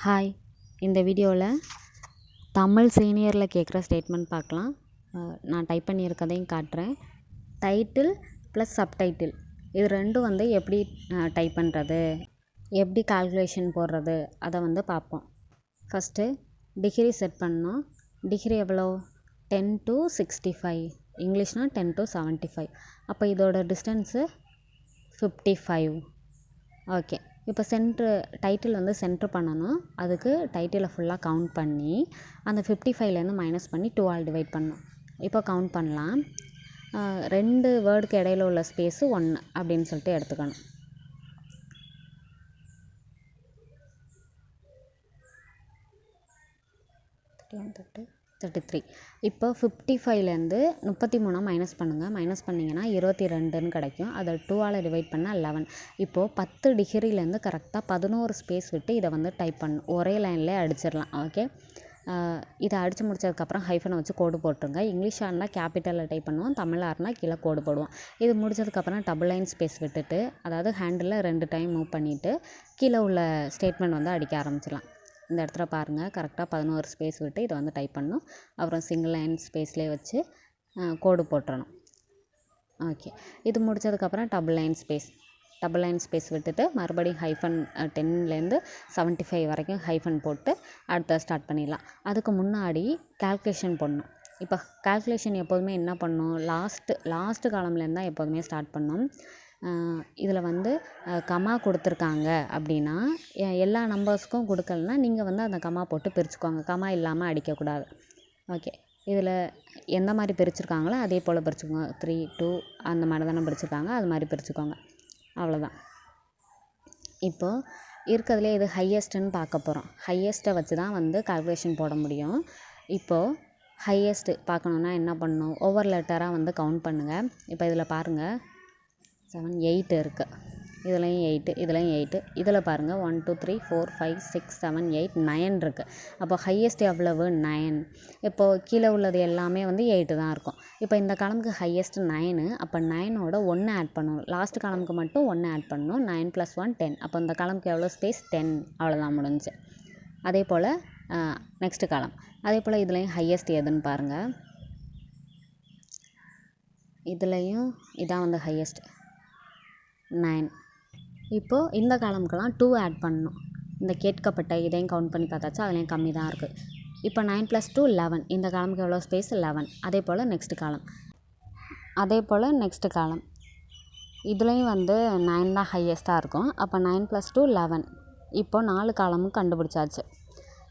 Hi, இந்த வீடியோவில் தமிழ் சீனியரில் கேட்குற ஸ்டேட்மெண்ட் பார்க்கலாம். நான் டைப் பண்ணியிருக்கதையும் காட்டுறேன். டைட்டில் ப்ளஸ் சப்டைட்டில் இது ரெண்டும் எப்படி டைப் பண்ணுறது, எப்படி கால்குலேஷன் போடுறது அதை பார்ப்போம். ஃபஸ்ட்டு டிகிரி செட் பண்ணோம். டிகிரி எவ்வளோ? 10 to 65, இங்கிலீஷ்னால் 10 to 75. அப்போ இதோட டிஸ்டன்ஸு 55. ஓகே, இப்போ டைட்டில் சென்ட்ரு பண்ணணும். அதுக்கு டைட்டிலை ஃபுல்லாக கவுண்ட் பண்ணி அந்த 55லேருந்து மைனஸ் பண்ணி 2 டிவைட் பண்ணணும். இப்போ கவுண்ட் பண்ணலாம். 2 வேர்டுக்கு இடையில உள்ள ஸ்பேஸு 1 அப்படின்னு சொல்லிட்டு எடுத்துக்கணும். $33. இப்போ 55லேருந்து 33 மைனஸ் பண்ணுங்கள். மைனஸ் பண்ணிங்கன்னா 22ன்னு கிடைக்கும். அதை 2 டிவைட் பண்ணால் 11. இப்போது 10 டிகிரிலேருந்து கரெக்டாக 11 ஸ்பேஸ் விட்டு இதை டைப் பண்ணணும். ஒரே லைன்லேயே அடிச்சிடலாம். ஓகே, இதை அடித்து முடிச்சதுக்கப்புறம் ஹைஃபனை வச்சு கோடு போட்டுருங்க. இங்கிலீஷாக இருந்தால் கேபிட்டலில் டைப் பண்ணுவோம், தமிழாக இருந்தால் கீழே கோடு போடுவோம். இது முடிச்சதுக்கப்புறம் டபுள் லைன் ஸ்பேஸ் விட்டுட்டு, அதாவது ஹேண்டில் 2 டைம் மூவ் பண்ணிவிட்டு கீழே உள்ள ஸ்டேட்மெண்ட் அடிக்க ஆரம்பிச்சிடலாம். இந்த இடத்துல பாருங்கள், கரெக்டாக 11 ஸ்பேஸ் விட்டு இதை டைப் பண்ணணும். அப்புறம் சிங்கிள் லைன் ஸ்பேஸ்லேயே வச்சு கோடு போட்டுறணும். ஓகே, இது முடித்ததுக்கப்புறம் டபுள் லைன் ஸ்பேஸ் விட்டுட்டு மறுபடியும் ஹைஃபன் 10லேருந்து 75 வரைக்கும் ஹைஃபன் போட்டு அடுத்த ஸ்டார்ட் பண்ணிடலாம். அதுக்கு முன்னாடி கால்குலேஷன் பண்ணணும். இப்போ கால்குலேஷன் எப்போதுமே என்ன பண்ணணும், லாஸ்ட்டு காலம்லேருந்து தான் எப்போதுமே ஸ்டார்ட் பண்ணணும். இதில் கமா கொடுத்துருக்காங்க அப்படின்னா எல்லா நம்பர்ஸுக்கும் கொடுக்கலனா நீங்கள் அந்த கமா போட்டு பிரிச்சுக்கோங்க. கமா இல்லாமல் அடிக்கக்கூடாது. ஓகே, இதில் எந்த மாதிரி பிரிச்சுருக்காங்களோ அதே போல் பிரிச்சுக்கோங்க. 3, 2 அந்த மாதிரி தானே பிரிச்சுருக்காங்க, அது மாதிரி பிரிச்சுக்கோங்க. அவ்வளோதான். இப்போது இருக்கிறதுலே இது ஹையஸ்ட்டுன்னு பார்க்க போகிறோம். ஹையஸ்ட்டை வச்சு தான் கால்குலேஷன் போட முடியும். இப்போது ஹையஸ்ட்டு பார்க்கணுன்னா என்ன பண்ணணும், ஒவ்வொரு லெட்டராக கவுண்ட் பண்ணுங்கள். இப்போ இதில் பாருங்கள் 7, 8 இருக்குது. இதுலேயும் 8, இதுலேயும் 8. இதில் பாருங்கள் 1, 2, 3, 4, 5, 6, 7, 8, 9 இருக்குது. அப்போ ஹையஸ்ட் எவ்வளவு? 9. இப்போது கீழே உள்ளது எல்லாமே 8 தான் இருக்கும். இப்போ இந்த காலமுக்கு ஹையஸ்ட் 9. அப்போ 9ஓட 1 ஆட் பண்ணணும். லாஸ்ட் காலமுக்கு மட்டும் 1 ஆட் பண்ணணும். 9 + 1 10. அப்போ இந்த காலமுக்கு எவ்வளோ ஸ்பேஸ்? 10. அவ்வளோதான், முடிஞ்சு. அதே போல் நெக்ஸ்ட் காலம். அதே போல் இதுலேயும் ஹையஸ்ட் எதுன்னு பாருங்கள். இதுலேயும் இதான் ஹையஸ்ட் 9. இப்போது இந்த காலமுக்கெல்லாம் 2 ஆட் பண்ணணும். இந்த கேட்கப்பட்ட இதையும் கவுண்ட் பண்ணி பார்த்தாச்சா, அதுலேயும் கம்மி தான் இருக்குது. இப்போ 9 + 2 11. இந்த காலமுக்கு எவ்வளோ ஸ்பேஸ்? 11. அதே போல் நெக்ஸ்ட் காலம். இதுலேயும் 9 தான் ஹையஸ்ட்டாக இருக்கும். அப்போ 9 + 2 11. இப்போது 4 காலமும் கண்டுபிடிச்சாச்சு.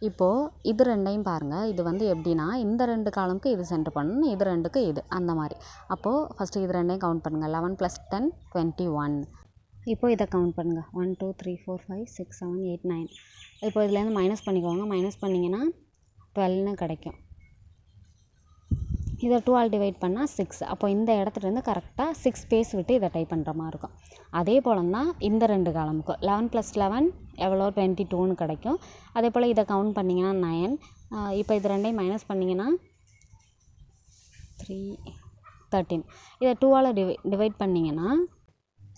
இப்போது இது ரெண்டையும் பாருங்கள். இது எப்படின்னா, இந்த 2 காலமுக்கு இது சென்டர் பண்ணணும், இது 2க்கு இது, அந்த மாதிரி. அப்போது ஃபஸ்ட்டு இது ரெண்டையும் கவுண்ட் பண்ணுங்கள். 11 + 10 21. இப்போது இதை கவுண்ட் பண்ணுங்கள். 1, 2, 3, 4, 5, 6, 7, 8, 9. இப்போ இதுலேருந்து மைனஸ் பண்ணிக்கோங்க. மைனஸ் பண்ணிங்கன்னா 12ன்னு கிடைக்கும். இதை 2 டிவைட் பண்ணால் 6. அப்போ இந்த இடத்துலேருந்து கரெக்டாக 6 ஸ்பேஸ் விட்டு இதை டைப் பண்ணுற மாதிரி இருக்கும். அதே போல் தான் இந்த 2 காலமுக்கும் 11 + 11 எவ்வளோ? 22ன்னு கிடைக்கும். அதே போல் இதை கவுண்ட் பண்ணிங்கன்னா 9. இப்போ இது ரெண்டையும் மைனஸ் பண்ணிங்கன்னா 3, 13. இதை 2 டிவைட் பண்ணிங்கன்னா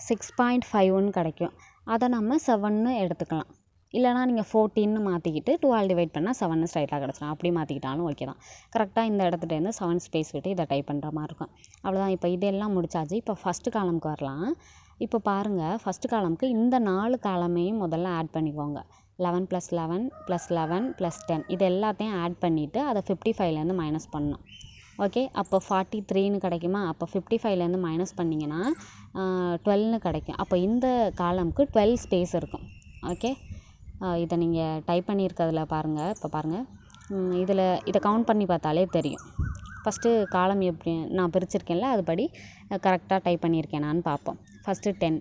6.5ன்னு கிடைக்கும். அதை நம்ம 7ன்னு எடுத்துக்கலாம். இல்லைனா நீங்கள் 14ன்னு மாற்றிக்கிட்டு 2 டிவைட் பண்ணால் 7ன்னு ஸ்ட்ரைட்டாக கிடச்சிடும். அப்படி மாற்றிக்கிட்டாலும் ஓகே தான். கரெக்டாக இந்த இடத்துலேருந்து 7 ஸ்பேஸ் விட்டு இதை டைப் பண்ணுற மாதிரி இருக்கும். அவ்வளோதான். இப்போ இதெல்லாம் முடிச்சாச்சு. இப்போ ஃபஸ்ட்டு காலமுக்கு வரலாம். இப்போ பாருங்கள், ஃபஸ்ட்டு காலமுக்கு இந்த 4 காலமையும் முதல்ல ஆட் பண்ணிக்கோங்க. 11 + 11 + 11 + 10 இது எல்லாத்தையும் ஆட் பண்ணிவிட்டு அதை 55லேருந்து மைனஸ் பண்ணணும். ஓகே, அப்போ 43ன்னு கிடைக்குமா? அப்போ 55லேருந்து மைனஸ் பண்ணிங்கன்னா 12ன்னு கிடைக்கும். அப்போ இந்த காலமுக்கு 12 ஸ்பேஸ் இருக்கும். ஓகே, இதை நீங்கள் டைப் பண்ணியிருக்கிறதுல பாருங்கள். இப்போ பாருங்கள், இதை கவுண்ட் பண்ணி பார்த்தாலே தெரியும். ஃபஸ்ட்டு காலம் எப்படி நான் பிரிச்சுருக்கேன்ல, அதுபடி கரெக்டாக டைப் பண்ணியிருக்கேனான்னு பார்ப்போம். ஃபஸ்ட்டு 10,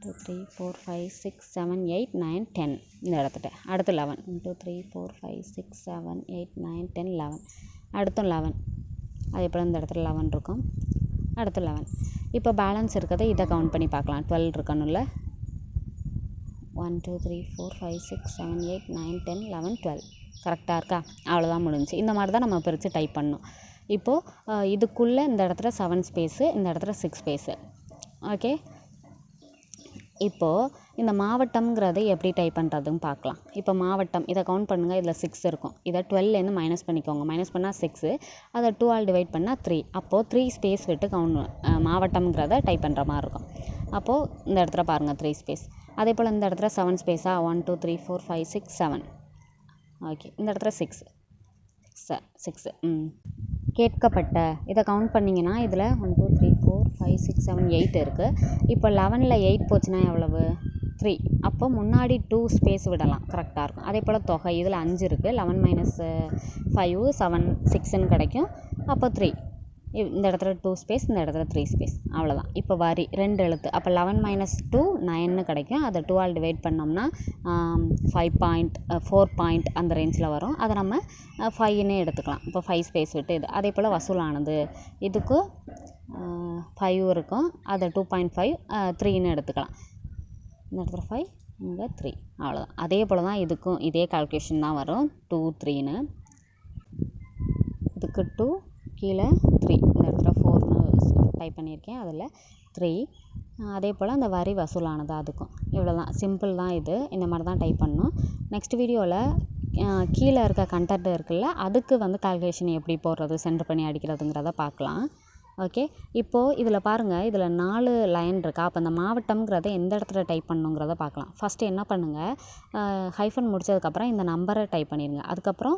2, 3, 4, 5, 6, 7, 8, 9, 10 இந்த இடத்துட்ட. அடுத்து 11, 1, 2, 3, 4, 5, 6, 7, 8, 9, 10, 11. அடுத்தும் 11. அதே போல் இந்த இடத்துல 11 இருக்கும். அடுத்து 11. இப்போ பேலன்ஸ் இருக்கிறத இதை கவுண்ட் பண்ணி பார்க்கலாம். 12 இருக்கணும்ல. 1, 2, 3, 4, 5, 6, 7, 8, 9, 10, 11, 12. கரெக்டாக இருக்கா? அவ்வளோதான், முடிஞ்சு. இந்த மாதிரி தான் நம்ம பிரித்து டைப் பண்ணணும். இப்போது இதுக்குள்ளே இந்த இடத்துல 7 ஸ்பேஸு, இந்த இடத்துல 6 ஸ்பேஸு. ஓகே, இப்போது இந்த மாவட்டம்ங்கிறது எப்படி டைப் பண்ணுறதுன்னு பார்க்கலாம். இப்போ மாவட்டம் இதை கவுண்ட் பண்ணுங்கள். இதில் 6 இருக்கும். இதை 12லேருந்து மைனஸ் பண்ணிக்கோங்க. மைனஸ் பண்ணால் 6, அதை 2 ஆல் டிவைட் பண்ணால் 3. அப்போது 3 ஸ்பேஸ் விட்டு மாவட்டம்ங்கிறத டைப் பண்ணுற மாதிரி இருக்கும். அப்போது இந்த இடத்துல பாருங்கள் 3 ஸ்பேஸ். அதே போல் இந்த இடத்துல 7 ஸ்பேஸாக 1 2 3 4 5 6 7. ஓகே, இந்த இடத்துல 6 கேட்கப்பட்ட இதை கவுண்ட் பண்ணிங்கன்னா இதில் 1 2 3 4 5 6 7 8 இருக்குது. இப்போ 11ல் 8 போச்சுன்னா எவ்வளவு? 3. அப்போ முன்னாடி 2 ஸ்பேஸ் விடலாம், கரெக்டாக இருக்கும். அதே போல் தொகை இதில் 5 இருக்குது. 11 மைனஸ் 5 7 6ன்னு கிடைக்கும். அப்போ 3. இந்த இடத்துல 2 ஸ்பேஸ், இந்த இடத்துல 3 ஸ்பேஸ், அவ்வளோதான். இப்போ வரி 2 எழுத்து. அப்போ 11 மைனஸ் 2 9ன்னு கிடைக்கும். அதை 2 ஆல் டிவைட் பண்ணோம்னா 5.4 அந்த ரேஞ்சில் வரும். அதை நம்ம 5ன்னு எடுத்துக்கலாம். இப்போ 5 ஸ்பேஸ் விட்டு இது. அதே போல் வசூலானது இதுக்கு 5 இருக்கும். அதை 2.5 3ன்னு எடுத்துக்கலாம். இந்த இடத்துல 5, இங்கே 3, அவ்வளோதான். அதே போல் தான் இதுக்கும் இதே கால்குலேஷன் தான் வரும். 2 3ன்னு இதுக்கு 2 கீழே 3, இந்த இடத்துல 4ன்னு டைப் பண்ணியிருக்கேன். அதில் 3. அதே போல் அந்த வரி வசூலானது அதுக்கும் இவ்வளோ தான். சிம்பிள் தான் இது. இந்த மாதிரி தான் டைப் பண்ணணும். நெக்ஸ்ட் வீடியோவில் கீழே இருக்க கண்டென்ட் இருக்குல்ல, அதுக்கு கால்குலேஷன் எப்படி போடுறது, சென்டர் பண்ணி அடிக்கிறதுங்கிறத பார்க்கலாம். ஓகே, இப்போது இதில் பாருங்கள், இதில் 4 லைன் இருக்கா. அப்போ அந்த மாவட்டம்ங்கிறத எந்த இடத்துல டைப் பண்ணணுங்கிறத பார்க்கலாம். ஃபஸ்ட்டு என்ன பண்ணுங்கள், ஹைஃபன் முடித்ததுக்கப்புறம் இந்த நம்பரை டைப் பண்ணிடுங்க. அதுக்கப்புறம்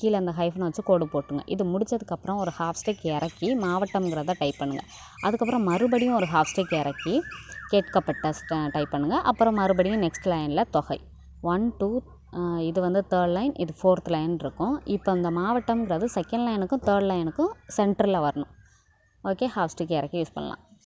கீழே அந்த ஹைஃபனை வச்சு கோடு போட்டுங்க. இது முடித்ததுக்கப்புறம் ஒரு ஹாஃப் ஸ்டிக் இறக்கி மாவட்டம்ங்கிறத டைப் பண்ணுங்கள். அதுக்கப்புறம் மறுபடியும் ஒரு ஹாஃப் ஸ்டிக் இறக்கி கேட்கப்பட்ட டைப் பண்ணுங்கள். அப்புறம் மறுபடியும் நெக்ஸ்ட் லைனில் தொகை 1 2 இது 3rd லைன், இது 4th லைன் இருக்கும். இப்போ அந்த மாவட்டம்ங்கிறது செகண்ட் லைனுக்கும் 3rd லைனுக்கும் சென்டரில் வரணும். ஓகே, ஹாஃப் ஸ்டிக் இறக்கி யூஸ் பண்ணலாம்.